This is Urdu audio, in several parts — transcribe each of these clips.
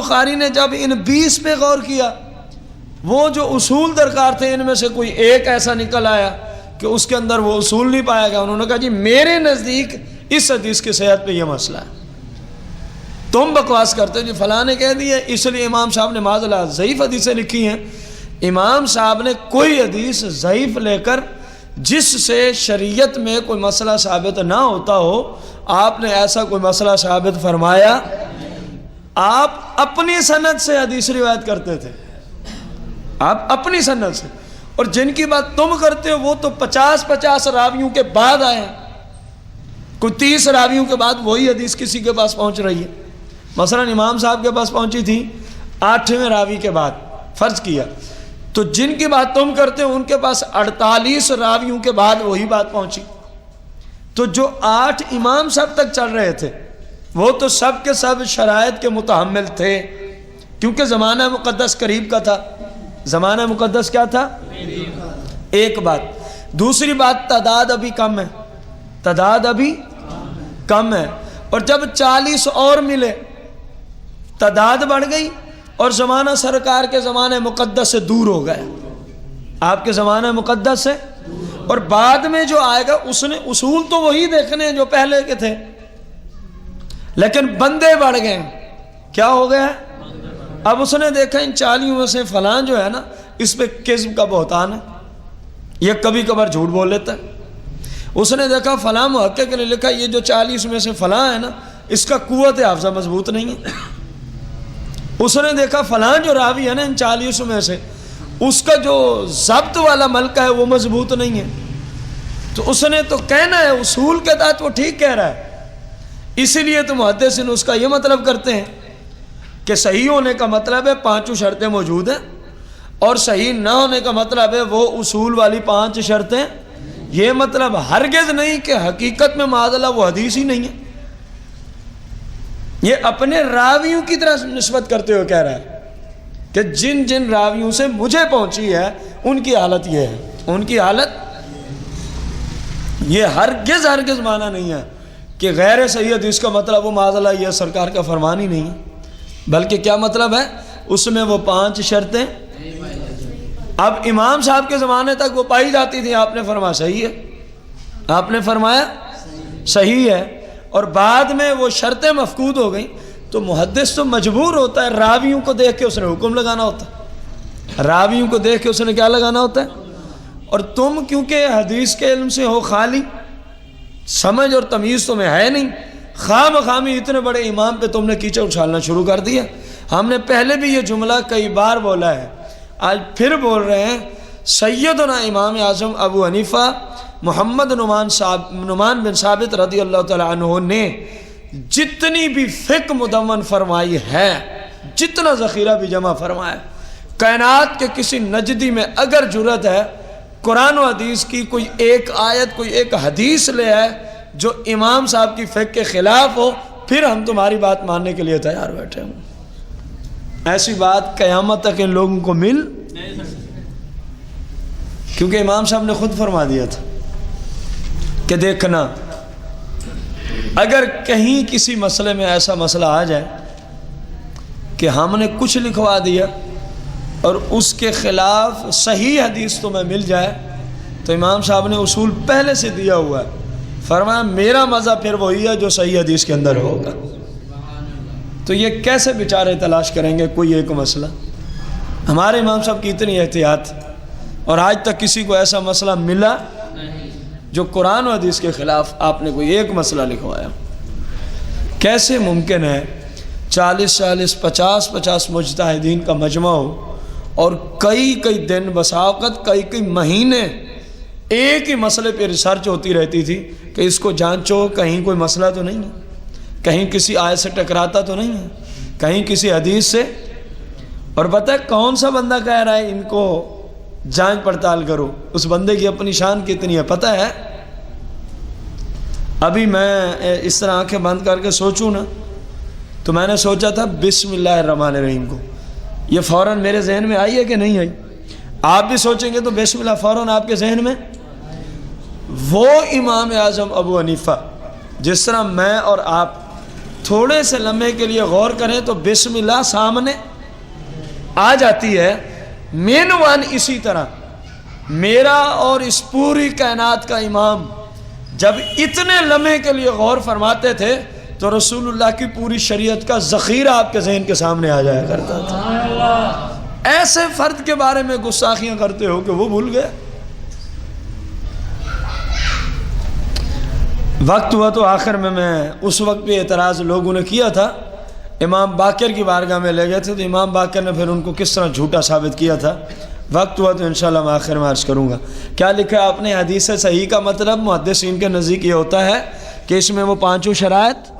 بخاری نے جب ان 20 پہ غور کیا، وہ جو اصول درکار تھے ان میں سے کوئی ایک ایسا نکل آیا کہ اس کے اندر وہ اصول نہیں پایا گیا، انہوں نے کہا جی میرے نزدیک اس حدیث کی صحت پہ یہ مسئلہ ہے، تم بکواس کرتے جی فلاں نے کہہ دی ہے، اس لیے امام صاحب نے معاذ اللہ ضعیف حدیثیں لکھی ہیں۔ امام صاحب نے کوئی حدیث ضعیف لے کر جس سے شریعت میں کوئی مسئلہ ثابت نہ ہوتا ہو، آپ نے ایسا کوئی مسئلہ ثابت فرمایا؟ آپ اپنی سند سے حدیث روایت کرتے تھے، آپ اپنی سند سے، اور جن کی بات تم کرتے ہو وہ تو 50 راویوں کے بعد آئے ہیں، کوئی 30 راویوں کے بعد وہی حدیث کسی کے پاس پہنچ رہی ہے۔ مثلا امام صاحب کے پاس پہنچی تھی 8ویں راوی کے بعد، فرض کیا، تو جن کی بات تم کرتے ہو ان کے پاس 48 راویوں کے بعد وہی بات پہنچی، تو جو 8 امام صاحب تک چل رہے تھے وہ تو سب کے سب شرائط کے متحمل تھے، کیونکہ زمانہ مقدس قریب کا تھا۔ زمانہ مقدس کیا تھا؟ ایک بات، دوسری بات تعداد ابھی کم ہے، تعداد ابھی کم ہے، اور جب 40 اور ملے تعداد بڑھ گئی اور زمانہ سرکار کے زمانہ مقدس سے دور ہو گیا، آپ کے زمانہ مقدس سے، اور بعد میں جو آئے گا اس نے اصول تو وہی دیکھنے ہیں جو پہلے کے تھے، لیکن بندے بڑھ گئے، کیا ہو گیا ہے؟ اب اس نے دیکھا ان 40 میں سے فلاں جو ہے نا اس پہ کذب کا بہتان ہے، یہ کبھی کبھار جھوٹ بول لیتا ہے۔ اس نے دیکھا فلاں محقق نے لکھا یہ جو 40 میں سے فلاں ہے نا اس کا قوت حافظہ مضبوط نہیں ہے۔ اس نے دیکھا فلاں جو راوی ہے نا ان 40 میں سے اس کا جو ضبط والا ملکہ ہے وہ مضبوط نہیں ہے، تو اس نے تو کہنا ہے اصول کے تحت وہ ٹھیک کہہ رہا ہے، اسی لیے تو محدثین اس کا یہ مطلب کرتے ہیں کہ صحیح ہونے کا مطلب ہے 5 شرطیں موجود ہیں، اور صحیح نہ ہونے کا مطلب ہے وہ اصول والی 5 شرطیں، یہ مطلب ہرگز نہیں کہ حقیقت میں معاذ اللہ وہ حدیث ہی نہیں ہے، یہ اپنے راویوں کی طرح نسبت کرتے ہوئے کہہ رہا ہے کہ جن جن راویوں سے مجھے پہنچی ہے ان کی حالت یہ ہے، ان کی حالت یہ ہرگز مانا نہیں ہے کہ غیر صحیح حدیث کا مطلب وہ معاذ اللہ یہ سرکار کا فرمان ہی نہیں ہے، بلکہ کیا مطلب ہے اس میں وہ 5 شرطیں اب امام صاحب کے زمانے تک وہ پائی جاتی تھی، آپ نے فرمایا صحیح ہے، آپ نے فرمایا صحیح ہے، اور بعد میں وہ شرطیں مفقود ہو گئیں، تو محدث تو مجبور ہوتا ہے راویوں کو دیکھ کے اس نے حکم لگانا ہوتا ہے، راویوں کو دیکھ کے اس نے کیا لگانا ہوتا ہے، اور تم کیونکہ حدیث کے علم سے ہو خالی، سمجھ اور تمیز تمہیں ہے نہیں، خواہ مخوامی اتنے بڑے امام پہ تم نے کیچڑ اچھالنا شروع کر دیا۔ ہم نے پہلے بھی یہ جملہ کئی بار بولا ہے، آج پھر بول رہے ہیں، سیدنا امام اعظم ابو حنیفہ محمد نعمان بن ثابت رضی اللہ تعالیٰ عنہ نے جتنی بھی فقہ مدون فرمائی ہے، جتنا ذخیرہ بھی جمع فرمایا، کائنات کے کسی نجدی میں اگر جرت ہے قرآن و حدیث کی کوئی ایک آیت کوئی ایک حدیث لے آئے جو امام صاحب کی فقہ کے خلاف ہو، پھر ہم تمہاری بات ماننے کے لیے تیار بیٹھے ہوں۔ ایسی بات قیامت تک ان لوگوں کو مل، کیونکہ امام صاحب نے خود فرما دیا تھا کہ دیکھنا اگر کہیں کسی مسئلے میں ایسا مسئلہ آ جائے کہ ہم نے کچھ لکھوا دیا اور اس کے خلاف صحیح حدیث تمہیں مل جائے، تو امام صاحب نے اصول پہلے سے دیا ہوا ہے، فرمایا میرا مذہب پھر وہی ہے جو صحیح حدیث کے اندر ہوگا۔ تو یہ کیسے بیچارے تلاش کریں گے کوئی ایک مسئلہ؟ ہمارے امام صاحب کی اتنی احتیاط، اور آج تک کسی کو ایسا مسئلہ ملا جو قرآن و حدیث کے خلاف آپ نے کوئی ایک مسئلہ لکھوایا۔ کیسے ممکن ہے 40 50 مجتہدین کا مجمع ہو اور کئی دن بساوقت کئی مہینے ایک ہی مسئلے پہ ریسرچ ہوتی رہتی تھی کہ اس کو جانچو کہیں کوئی مسئلہ تو نہیں ہے، کہیں کسی آیت سے ٹکراتا تو نہیں ہے، کہیں کسی حدیث سے، اور پتہ ہے کون سا بندہ کہہ رہا ہے ان کو جانچ پڑتال کرو، اس بندے کی اپنی شان کتنی ہے پتہ ہے؟ ابھی میں اس طرح آنکھیں بند کر کے سوچوں نا تو میں نے سوچا تھا بسم اللہ الرحمن الرحیم کو، یہ فوراً میرے ذہن میں آئی ہے کہ نہیں آئی؟ آپ بھی سوچیں گے تو بسم اللہ فوراً آپ کے ذہن میں؟ وہ امام اعظم ابو حنیفہ جس طرح میں اور آپ تھوڑے سے لمحے کے لیے غور کریں تو بسم اللہ سامنے آ جاتی ہے. مین وان اسی طرح میرا اور اس پوری کائنات کا امام جب اتنے لمحے کے لیے غور فرماتے تھے تو رسول اللہ کی پوری شریعت کا ذخیرہ آپ کے ذہن کے سامنے آ جایا کرتا تھا. ایسے فرد کے بارے میں گستاخیاں کرتے ہو کہ وہ بھول گئے. وقت ہوا تو آخر میں اس وقت بھی اعتراض لوگوں نے کیا تھا. امام باقر کی بارگاہ میں لے گئے تھے تو امام باقر نے پھر ان کو کس طرح جھوٹا ثابت کیا تھا. وقت ہوا تو انشاءاللہ میں آخر میں عرض کروں گا. کیا لکھا ہے آپ نے حدیث صحیح کا مطلب محدثین کے نزدیک یہ ہوتا ہے کہ اس میں وہ پانچوں شرائط،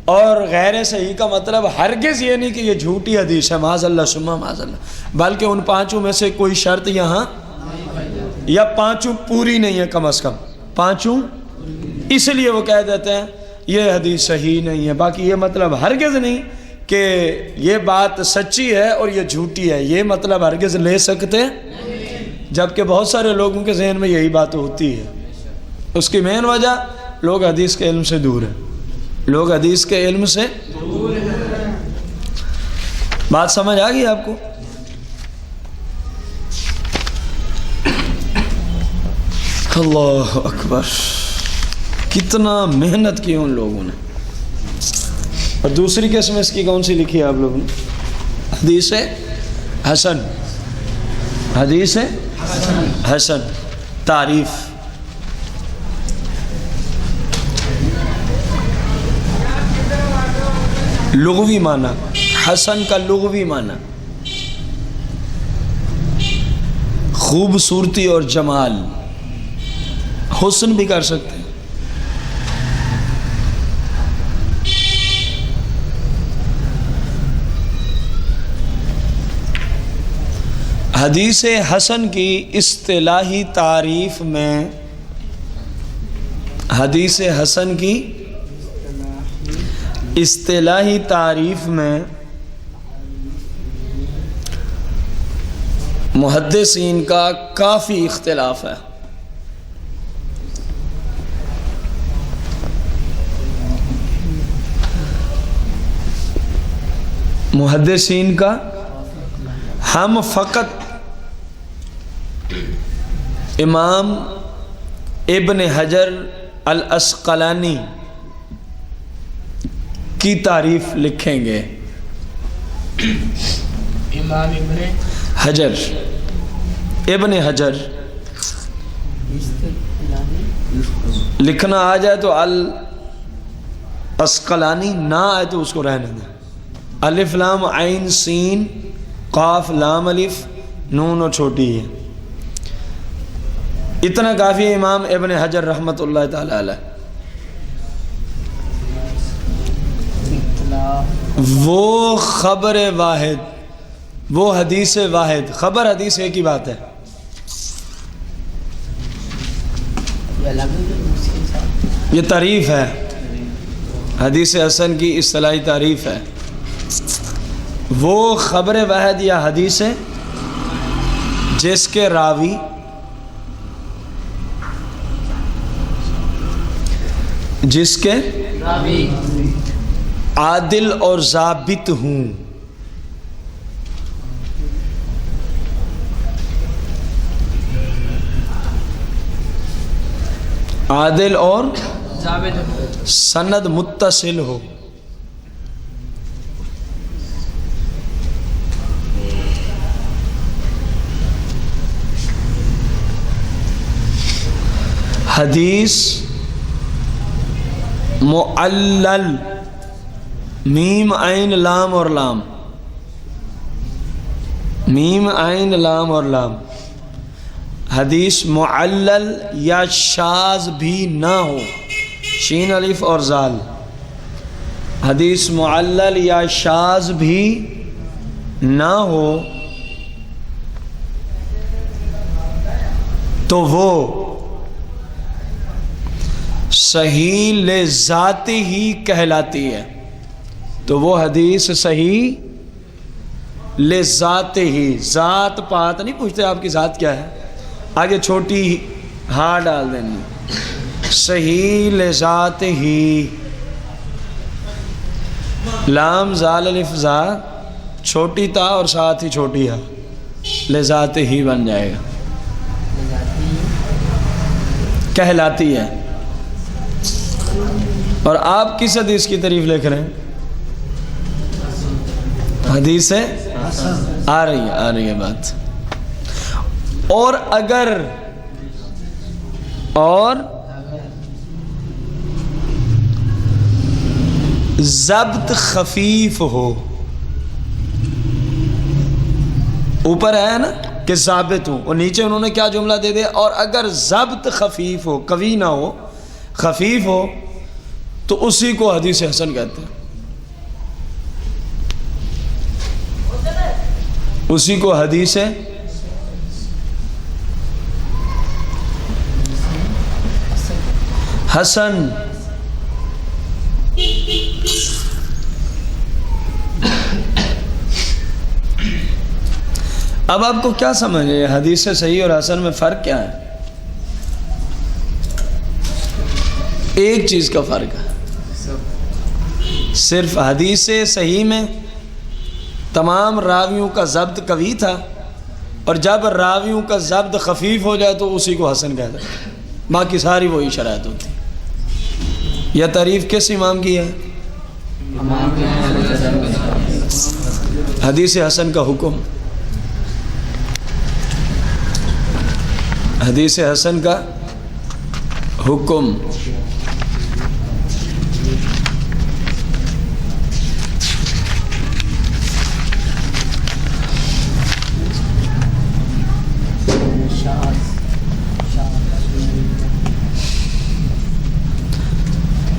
اور غیر صحیح کا مطلب ہرگز یہ نہیں کہ یہ جھوٹی حدیث ہے، معاذ اللہ ثم معاذ اللہ، بلکہ ان پانچوں میں سے کوئی شرط یہاں یا پانچوں پوری نہیں ہے، کم از کم پانچوں، اس لیے وہ کہہ دیتے ہیں یہ حدیث صحیح نہیں ہے. باقی یہ مطلب ہرگز نہیں کہ یہ بات سچی ہے اور یہ جھوٹی ہے، یہ مطلب ہرگز لے سکتے، جبکہ بہت سارے لوگوں کے ذہن میں یہی بات ہوتی ہے. اس کی مین وجہ لوگ حدیث کے علم سے دور ہیں، لوگ حدیث کے علم سے دور ہیں. بات سمجھ آ گئی آپ کو؟ اللہ اکبر، کتنا محنت کی ان لوگوں نے. اور دوسری قسم اس کی کون سی لکھی ہے آپ لوگوں نے؟ حدیث حسن، حدیث حسن تعریف. لغوی معنی، حسن کا لغوی معنی خوبصورتی اور جمال، حسن بھی کر سکتے ہیں. حدیث حسن کی اصطلاحی تعریف میں، حدیث حسن کی اصطلاحی تعریف میں محدثین کا کافی اختلاف ہے. محدثین کا، ہم فقط امام ابن حجر العسقلانی کی تعریف لکھیں گے. امام ابن حجر، ابن حجر لکھنا آ جائے تو العسقلانی، نہ آئے تو اس کو رہنے دیں. الف لام عین سین قاف لام الف نون اور چھوٹی ہے، اتنا کافی ہے. امام ابن حجر رحمۃ اللہ تعالی علیہ، وہ خبر واحد، وہ حدیث واحد، خبر حدیث ایک ہی بات ہے. یہ تعریف ہے، حدیث حسن کی اصطلاحی تعریف ہے. وہ خبر واحد یا حدیث ہے جس کے راوی عادل اور ضابط ہوں. عادل اور سند متصل ہو. حدیث معلل، میم عین لام اور لام، میم عین لام اور لام، حدیث معلل یا شاذ بھی نہ ہو، شین الف اور زال، حدیث معلل یا شاذ بھی نہ ہو تو وہ صحیح لذات ہی کہلاتی ہے. تو وہ حدیث صحیح لذات ہی، ذات پات نہیں پوچھتے آپ کی ذات کیا ہے، آگے چھوٹی ہاں ڈال دینی، صحیح لذات ہی لام زال الف زا چھوٹی تا اور ساتھ ہی چھوٹی ہا لذات ہی بن جائے گا، کہلاتی ہے۔ اور آپ کس حدیث کی تعریف لکھ رہے ہیں؟ حدیث ہے آ رہی ہے بات۔ اور اگر ضبط خفیف ہو، اوپر ہے نا کہ ضابط ہو، اور نیچے انہوں نے کیا جملہ دے دیا، اور اگر ضبط خفیف ہو، قوی نہ ہو، خفیف ہو، تو اسی کو حدیث حسن کہتے ہیں، اسی کو حدیث حسن۔ اب آپ کو کیا سمجھ ہے حدیث صحیح اور حسن میں فرق کیا ہے؟ ایک چیز کا فرق ہے، صرف حدیث صحیح میں تمام راویوں کا ضبط قوی تھا، اور جب راویوں کا ضبط خفیف ہو جائے تو اسی کو حسن کہتے ہیں، باقی ساری وہی شرائط ہوتی۔ یہ تعریف کس امام کی ہے؟ حدیث حسن کا حکم، حدیث حسن کا حکم۔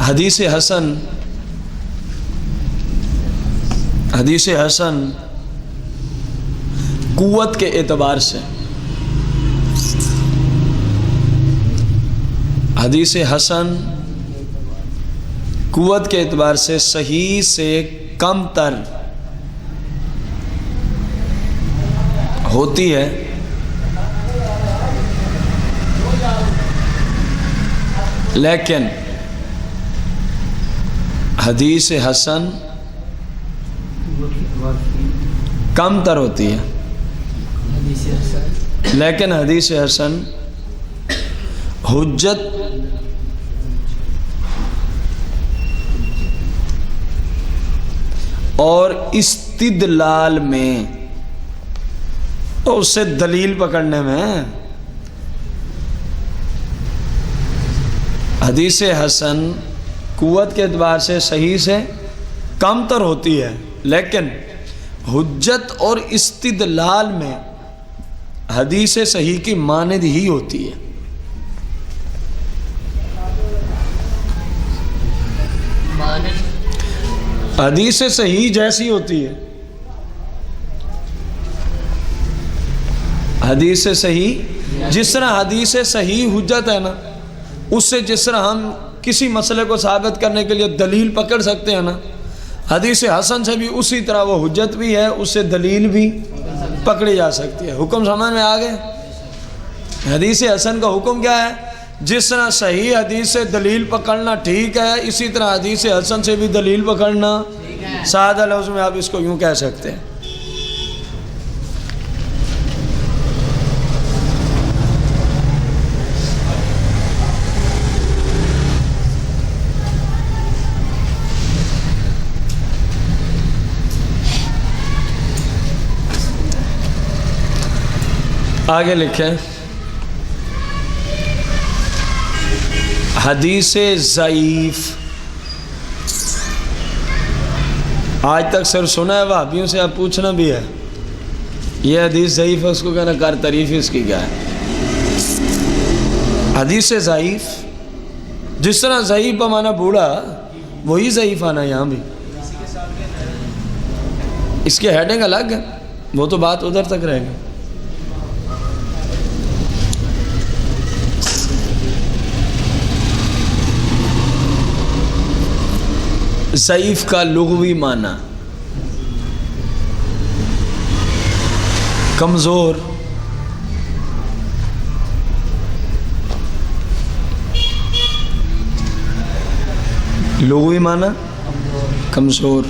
حدیث حسن، حدیث حسن قوت کے اعتبار سے، حدیث حسن قوت کے اعتبار سے صحیح سے کم تر ہوتی ہے، لیکن حدیث حسن کم تر ہوتی ہے، لیکن حدیث حسن حجت اور استدلال میں، اور اس سے دلیل پکڑنے میں، حدیث حسن قوت کے اعتبار سے صحیح سے کم تر ہوتی ہے، لیکن حجت اور استدلال میں حدیث صحیح کی مانند ہی ہوتی ہے۔ حدیث صحیح جیسی ہوتی ہے، حدیث صحیح جس طرح حدیث صحیح حجت ہے نا، اس سے جس طرح ہم کسی مسئلے کو ثابت کرنے کے لیے دلیل پکڑ سکتے ہیں نا، حدیث حسن سے بھی اسی طرح وہ حجت بھی ہے، اس سے دلیل بھی پکڑی جا سکتی ہے۔ حکم سمجھ میں آ گئے؟ حدیث حسن کا حکم کیا ہے؟ جس طرح صحیح حدیث سے دلیل پکڑنا ٹھیک ہے، اسی طرح حدیث حسن سے بھی دلیل پکڑنا، سادہ لفظ میں آپ اس کو یوں کہہ سکتے ہیں۔ آگے لکھیں حدیث ضعیف۔ آج تک سر سنا ہے وہابیوں سے، آپ پوچھنا بھی ہے یہ حدیث ضعیف ہے، اس کو کہنا کار تعریف اس کی کیا ہے؟ حدیث ضعیف جس طرح ضعیف بمانا بوڑھا، وہی ضعیف آنا یہاں بھی، اس کے ہیڈنگ الگ ہے، وہ تو بات ادھر تک رہے گی۔ ضعیف کا لغوی معنی کمزور، لغوی معنی کمزور۔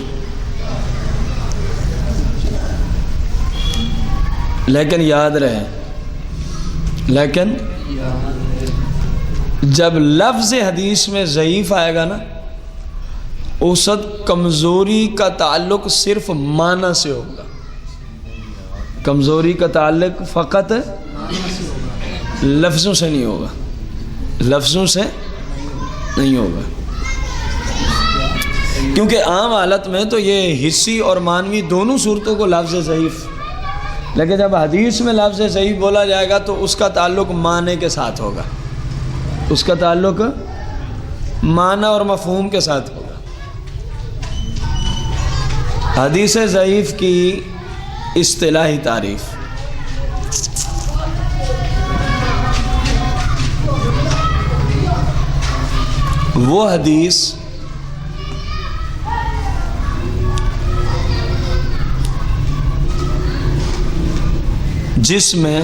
لیکن یاد رہے، لیکن جب لفظ حدیث میں ضعیف آئے گا نا، اس وقت کمزوری کا تعلق صرف معنی سے ہوگا، کمزوری کا تعلق فقط لفظوں سے نہیں ہوگا، لفظوں سے نہیں ہوگا، کیونکہ عام حالت میں تو یہ حسی اور معنوی دونوں صورتوں کو لفظ ضعیف، لیکن جب حدیث میں لفظ ضعیف بولا جائے گا تو اس کا تعلق معنی کے ساتھ ہوگا، اس کا تعلق معنی اور مفہوم کے ساتھ ہوگا۔ حدیث ضعیف کی اصطلاحی تعریف، وہ حدیث جس میں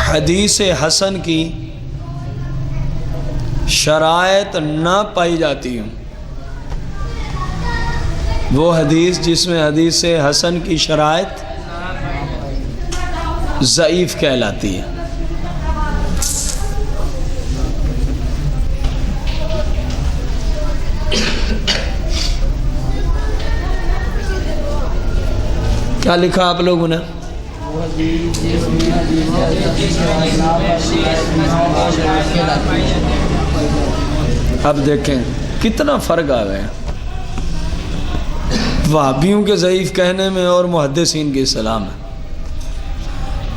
حدیث حسن کی شرائط نہ پائی جاتی ہوں، وہ حدیث جس میں حدیث حسن کی شرائط ضعیف کہلاتی ہے۔ کیا لکھا آپ لوگوں نے؟ اب دیکھیں کتنا فرق آ گیا وہابیوں کے ضعیف کہنے میں اور محدثین کی اصطلاح میں۔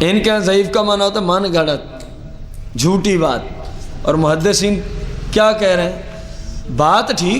ان کے ضعیف کا معنی ہوتا ہے من گھڑت، جھوٹی بات، اور محدثین کیا کہہ رہے ہیں؟ بات ٹھیک